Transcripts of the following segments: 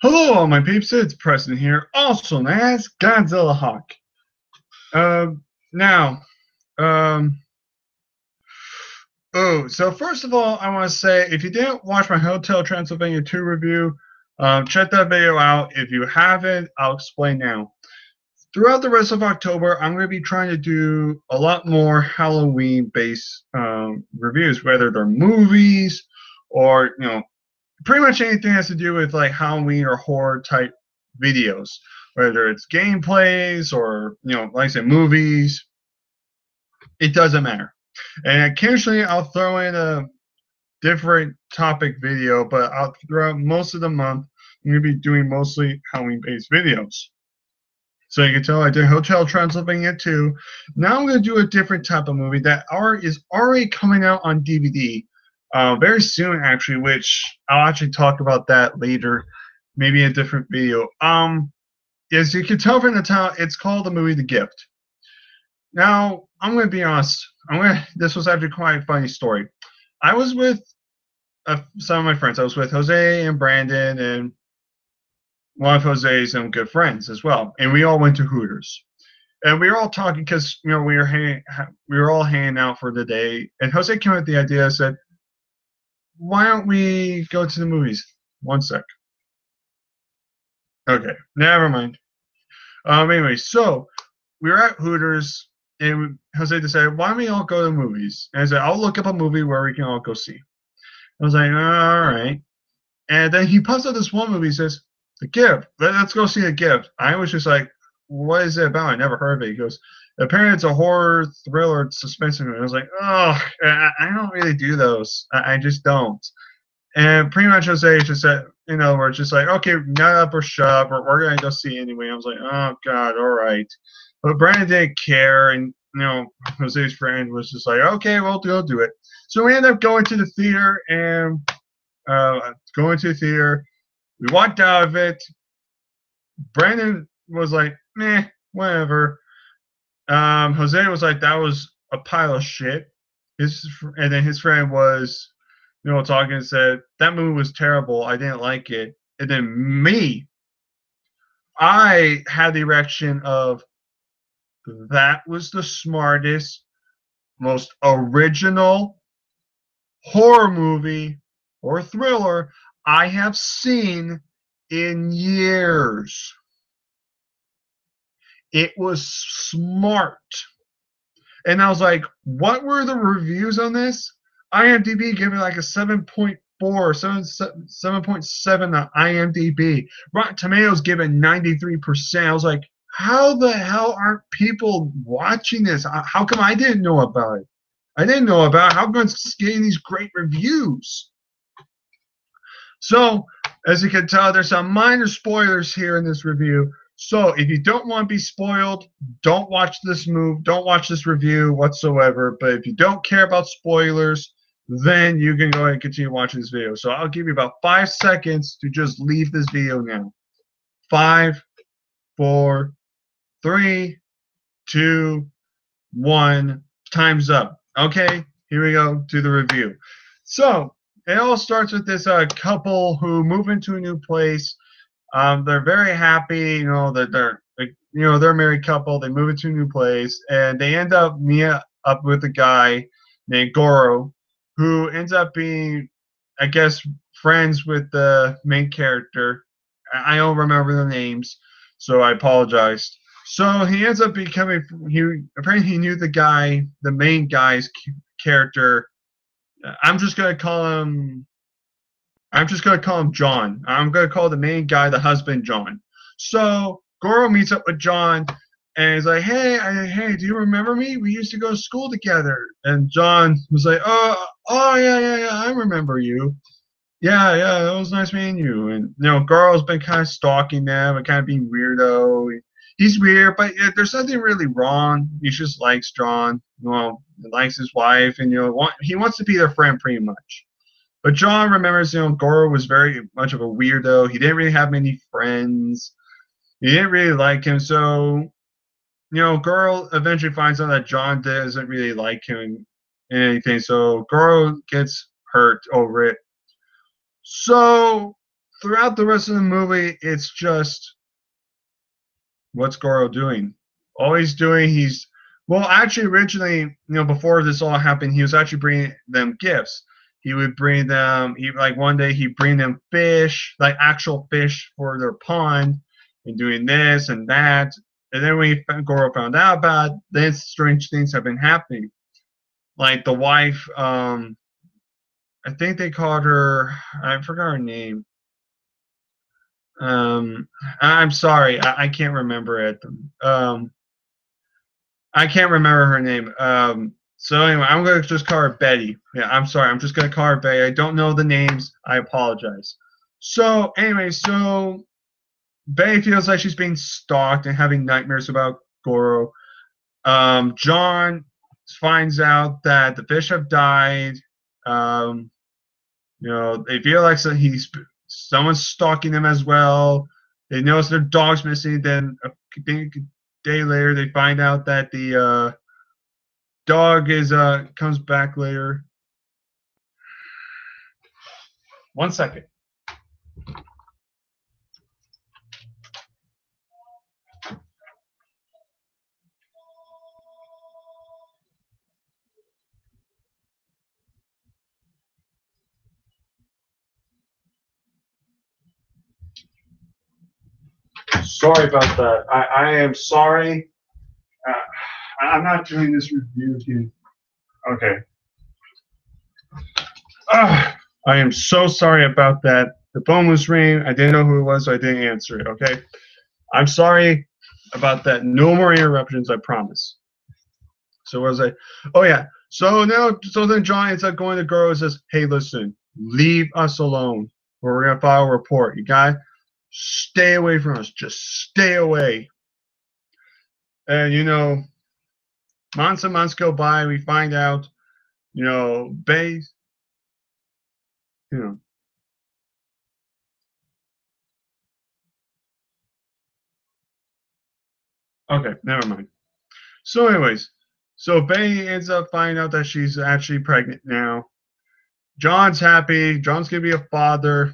Hello, all my peeps. It's Preston here, also known as Godzilla Hawk. Now, um, so first of all, I want to say if you didn't watch my Hotel Transylvania 2 review, check that video out. If you haven't, I'll explain now. Throughout the rest of October, I'm going to be trying to do a lot more Halloween-based reviews, whether they're movies or pretty much anything that has to do with like Halloween or horror type videos, whether it's gameplays or like I said, movies. It doesn't matter. And occasionally I'll throw in a different topic video, but throughout most of the month I'm gonna be doing mostly Halloween based videos. So you can tell I did Hotel Transylvania 2. Now I'm going to do a different type of movie that is already coming out on DVD very soon, actually, which I'll actually talk about that later, maybe in a different video. As you can tell from the title, it's called the movie The Gift. Now, I'm going to be honest. This was actually quite a funny story. I was with some of my friends. I was with Jose and Brandon and one of Jose's good friends as well, and we all went to Hooters. And we were all talking because we were all hanging out for the day. And Jose came up with the idea. Said, "Why don't we go to the movies?" One sec. Okay, never mind. Anyway, so we were at Hooters, and Jose decided, "Why don't we all go to the movies?" And I said, "I'll look up a movie where we can all go see." I was like, "All right." And then he pops up this one movie. He says, "The Gift. Let's go see The Gift." I was just like, "What is it about? I never heard of it." He goes, "Apparently it's a horror, thriller, suspense movie." I was like, "Oh, I don't really do those. I just don't." And pretty much Jose just said, we're just like, "Okay, nut up or shut up, or we're gonna go see anyway." I was like, "Oh God, all right." But Brandon didn't care, and Jose's friend was just like, "Okay, well, we'll do it." So we ended up going to the theater and going to the theater. We walked out of it. Brandon was like, "Meh, whatever." Jose was like, "That was a pile of shit." And then his friend was, talking and said, "That movie was terrible. I didn't like it." And then me, I had the erection of, "That was the smartest, most original horror movie or thriller I have seen in years." It was smart. And I was like, "What were the reviews on this?" IMDb gave it like a 7.4, 7.7 on IMDb. Rotten Tomatoes give it 93%. I was like, how the hell aren't people watching this? How come I didn't know about it? I didn't know about it. How come it's getting these great reviews? So, as you can tell, there's some minor spoilers here in this review. So, if you don't want to be spoiled, don't watch this don't watch this review whatsoever. But if you don't care about spoilers, then you can go ahead and continue watching this video. So, I'll give you about 5 seconds to just leave this video now. 5, 4, 3, 2, 1. Time's up. Okay, here we go to the review. So, it all starts with this couple who move into a new place. They're very happy, that they're a married couple. They move into a new place, and they end up meet up with a guy named Goro, who ends up being, I guess, friends with the main character. I don't remember the names, so I apologize. So he ends up becoming. Apparently he knew the main guy's character. I'm just gonna call him John. I'm gonna call the main guy the husband John. So Goro meets up with John and he's like, "Hey, do you remember me? We used to go to school together." And John was like, "Oh, yeah, I remember you. Yeah, it was nice meeting you." And Goro's been kind of stalking them and kind of being weirdo. He's weird, but there's nothing really wrong. He just likes John. He likes his wife, and he wants to be their friend pretty much. But John remembers, Goro was very much of a weirdo. He didn't really have many friends. He didn't really like him. So, Goro eventually finds out that John doesn't really like him and anything. So Goro gets hurt over it. So throughout the rest of the movie, it's just what's Goro doing? All he's doing, well, actually, originally, before this all happened, he was actually bringing them gifts. He would bring them, like one day he'd bring them fish, like actual fish for their pond, and doing this and that. And then when Goro found out about it, then strange things have been happening. Like the wife, I think they called her, I forgot her name. I'm sorry, I can't remember it. I can't remember her name. So anyway, I'm going to just call her Betty. Yeah, I'm sorry. I'm just going to call her Betty. I don't know the names. I apologize. So anyway, so Betty feels like she's being stalked and having nightmares about Goro. John finds out that the fish have died. They feel like someone's stalking them as well. They notice their dog's missing. Then a day later, they find out that the dog comes back later. 1 second. Sorry about that. I am sorry. I'm not doing this review again. Okay. I am so sorry about that. The phone was ringing. I didn't know who it was, so I didn't answer it. Okay. I'm sorry about that. No more interruptions, I promise. So what was I? Oh yeah. So then John ends up going to Goro and says, "Hey, listen, leave us alone, or we're gonna file a report. You guys, stay away from us. Just stay away." And months and months go by. We find out, Bay, you know. Okay, never mind. So, anyways, so Bay ends up finding out that she's actually pregnant now. John's happy. John's gonna be a father.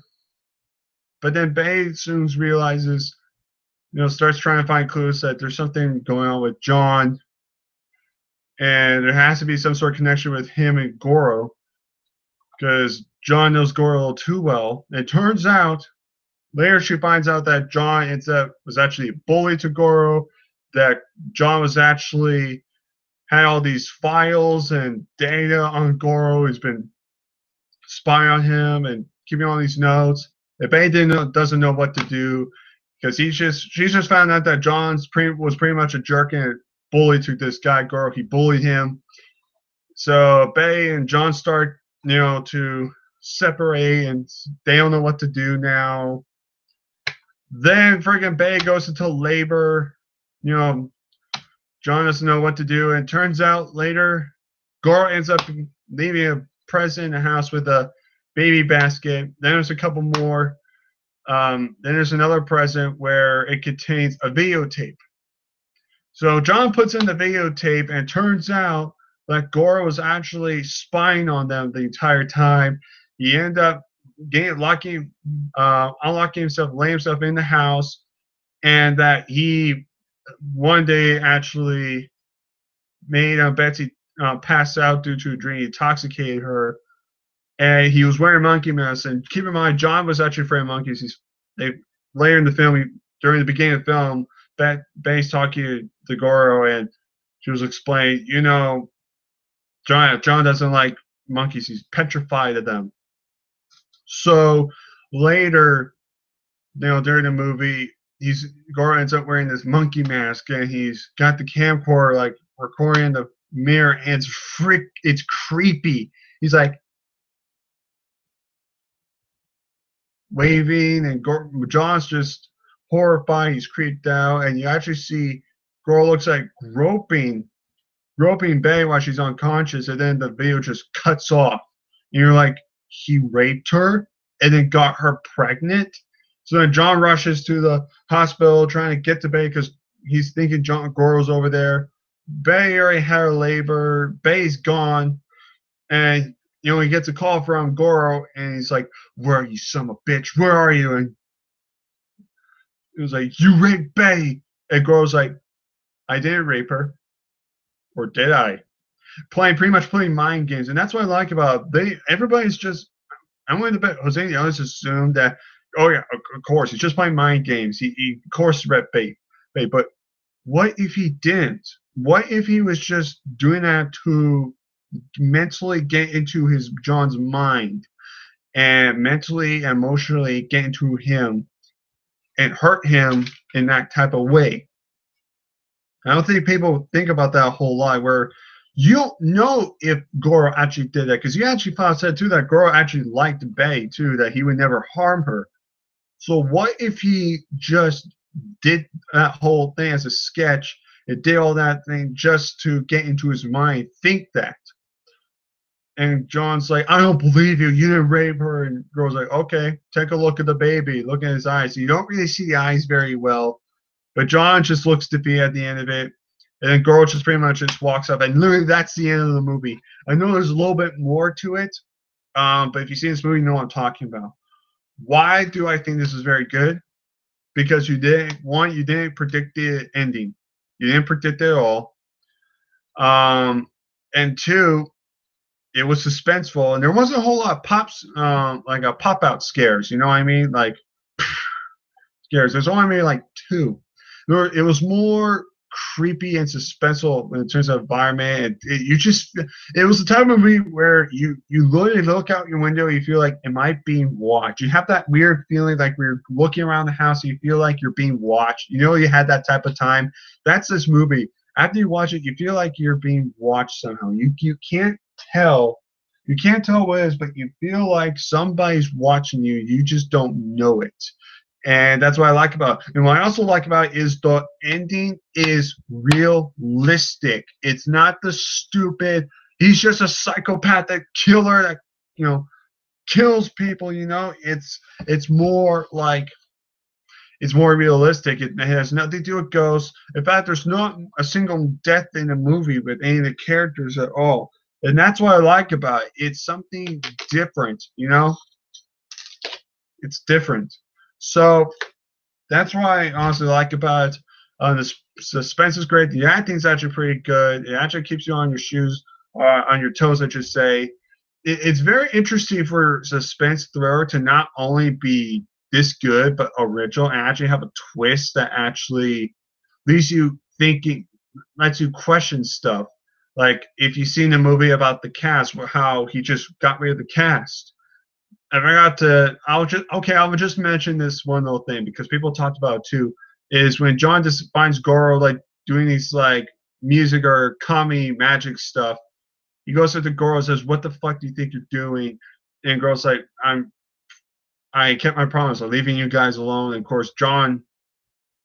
But then Bay soon realizes, starts trying to find clues that there's something going on with John, and there has to be some sort of connection with him and Goro, because John knows Goro a little too well. It turns out later she finds out that John was actually a bully to Goro, that John was actually had all these files and data on Goro. He's been spying on him and keeping all these notes. If Bay doesn't know what to do, because she's just found out that John was pretty much a jerk and a bully to this guy Goro. He bullied him. So Bay and John start to separate, and they don't know what to do now. Then friggin' Bay goes into labor. John doesn't know what to do, and it turns out later Goro ends up leaving a present in the house with a baby basket. Then there's a couple more. Then there's another present where it contains a videotape. So John puts in the videotape, and it turns out that Goro was actually spying on them the entire time. He ended up unlocking himself, laying himself in the house, and that he one day actually made Betsy pass out due to a drink, intoxicated her, and he was wearing monkey masks. And keep in mind, John was actually afraid of monkeys. Later in the film, during the beginning of the film, Bay's talking to Goro, and she was explaining, John doesn't like monkeys. He's petrified of them. So later, during the movie, Goro ends up wearing this monkey mask, and he's got the camcorder like recording in the mirror, and it's creepy. He's like waving, and John's just horrified. He's creeped out, and you actually see Goro looks like groping Bay while she's unconscious, and then the video just cuts off. And you're like, he raped her and then got her pregnant? So then John rushes to the hospital trying to get to Bay because he's thinking Goro's over there. Bay already had her labor. Bay's gone. And he gets a call from Goro, and he's like, "Where are you, son of a bitch? Where are you?" And it was like, "You raped Betty." And Goro's like, "I didn't rape her, or did I?" Pretty much playing mind games, and that's what I like about it. Everybody's just. I'm willing to bet Jose and the others assume that. Oh yeah, of course, he's just playing mind games. He of course read bait, but what if he didn't? What if he was just doing that to mentally get into his John's mind and mentally, emotionally get into him and hurt him in that type of way? I don't think people think about that a whole lot. Where you don't know if Goro actually did that, because you actually said too that Goro actually liked Bay too, that he would never harm her. So what if he just did that whole thing as a sketch? It did all that thing just to get into his mind, think that. And John's like, "I don't believe you. You didn't rape her." And Goro's like, "Okay, take a look at the baby. Look at his eyes." You don't really see the eyes very well, but John just looks defeated at the end of it. And then Goro just pretty much just walks up, and literally that's the end of the movie. I know there's a little bit more to it, but if you see this movie, you know what I'm talking about. Why do I think this is very good? Because you didn't predict the ending. You didn't predict it at all. And two, it was suspenseful, and there wasn't a whole lot of like a pop out scares. You know what I mean? Like scares. There's only maybe like two. It was more creepy and suspenseful in terms of environment. It was the type of movie where you literally look out your window, you feel like, am I being watched? You have that weird feeling like we're looking around the house, and you feel like you're being watched. You know, you had that type of time. That's this movie. After you watch it, you feel like you're being watched somehow. You can't tell. You can't tell what it is, but you feel like somebody's watching you. You just don't know it. And that's what I like about it. And what I also like about it is the ending is realistic. It's not the stupid, he's just a psychopathic killer that, kills people, it's more like, it's more realistic. It has nothing to do with ghosts. In fact, there's not a single death in the movie with any of the characters at all. And that's what I like about it. It's something different, It's different. So that's what I honestly like about it. The suspense is great. The acting is actually pretty good. It actually keeps you on your shoes, on your toes, I should say. It's very interesting for suspense thriller to not only be this good, but original, and actually have a twist that actually leaves you thinking, lets you question stuff. Like if you've seen a movie about the cast, how he just got rid of the cast. I forgot to. I'll just mention this one little thing because people talked about it too. Is when John just finds Goro like doing these like music or comedy magic stuff. He goes up to Goro and says, "What the fuck do you think you're doing?" And Goro's like, I kept my promise. I'm leaving you guys alone." And of course, John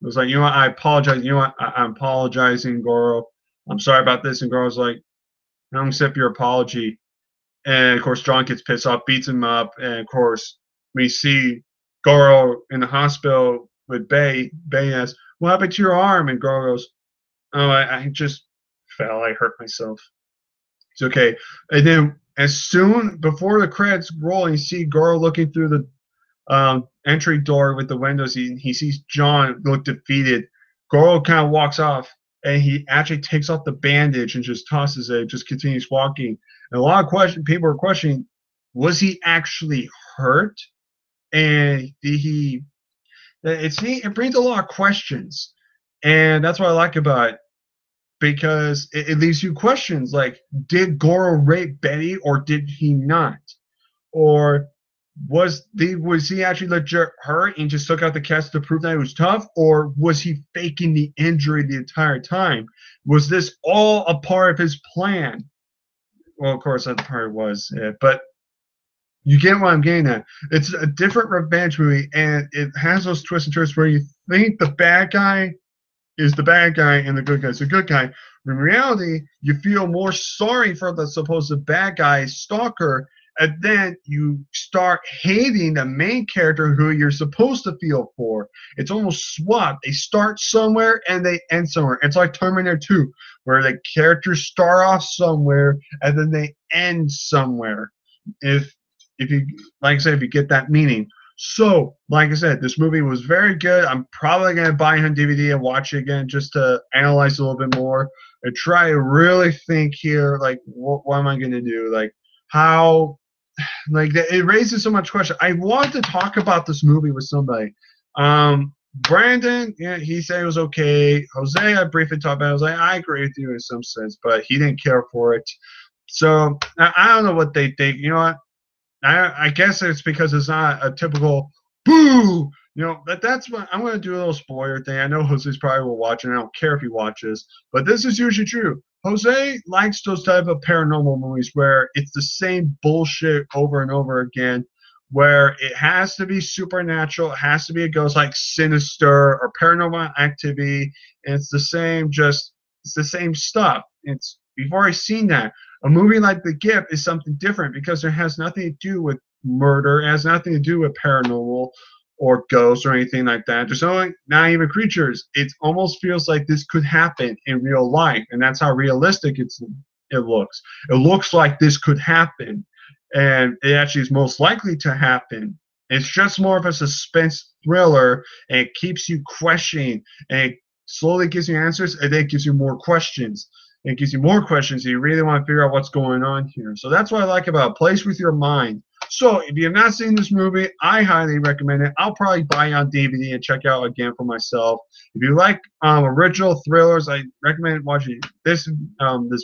was like, "You know what? I apologize. You know what? I'm apologizing, Goro. I'm sorry about this." And Goro's like, "I don't accept your apology." And of course, John gets pissed off, beats him up, and of course, we see Goro in the hospital with Bay. Bay asks, "What happened to your arm?" And Goro goes, "Oh, I just fell. I hurt myself. It's okay." And then, as soon before the credits roll, you see Goro looking through the entry door with the windows. He sees John look defeated. Goro kind of walks off, and he actually takes off the bandage and just tosses it. Just continues walking. And a lot of people are questioning: was he actually hurt? And did he? It brings a lot of questions, and that's what I like about it because it leaves you questions like: did Goro rape Betty or did he not? Or was he actually legit hurt and just took out the cast to prove that he was tough, or was he faking the injury the entire time? Was this all a part of his plan? Well, of course that part was it, but you get what I'm getting at. It's a different revenge movie, and it has those twists and turns where you think the bad guy is the bad guy and the good guy is the good guy. In reality, you feel more sorry for the supposed bad guy, Stalker, and then you start hating the main character who you're supposed to feel for. It's almost swapped. They start somewhere and they end somewhere. It's like Terminator 2, where the characters start off somewhere and then they end somewhere. if you, like I said, if you get that meaning. So, like I said, this movie was very good. I'm probably gonna buy it on DVD and watch it again just to analyze a little bit more and try to really think here, like what am I gonna do? Like how, like it raises so much question. I want to talk about this movie with somebody. Brandon, yeah, he said it was okay. Jose, I briefly talked about it. I was like, I agree with you in some sense, but he didn't care for it. So I don't know what they think. You know what? I guess it's because it's not a typical boo. You know, that's what I'm going to do a little spoiler thing. I know Jose's probably will watch, and I don't care if he watches, but this is usually true. Jose likes those type of paranormal movies where it's the same bullshit over and over again, where it has to be supernatural, it has to be a ghost like Sinister or Paranormal Activity, and it's the same stuff. It's before I seen that. A movie like The Gift is something different because it has nothing to do with murder, it has nothing to do with paranormal or ghosts or anything like that. There's not even creatures. It almost feels like this could happen in real life, and that's how realistic it looks. It looks like this could happen, and it actually is most likely to happen. It's just more of a suspense thriller, and it keeps you questioning, and it slowly gives you answers, and then it gives you more questions. It gives you more questions, so you really want to figure out what's going on here. So that's what I like about it. Plays with your mind. So if you have not seen this movie, I highly recommend it. I'll probably buy it on DVD and check it out again for myself. If you like original thrillers, I recommend watching this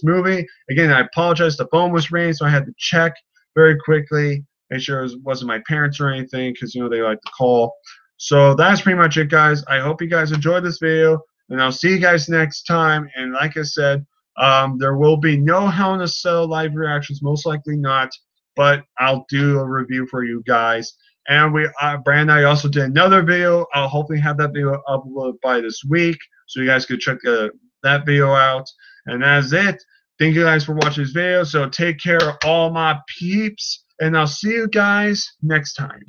movie. Again, I apologize. The phone was ringing, so I had to check very quickly, make sure it wasn't my parents or anything, because you know they like to call. So that's pretty much it, guys. I hope you guys enjoyed this video, and I'll see you guys next time. And like I said, there will be no Hell in a Cell live reactions, most likely not, but I'll do a review for you guys. And Brand and I also did another video. I'll hopefully have that video uploaded by this week, so you guys could check that video out. And that's it. Thank you guys for watching this video. So take care, all my peeps, and I'll see you guys next time.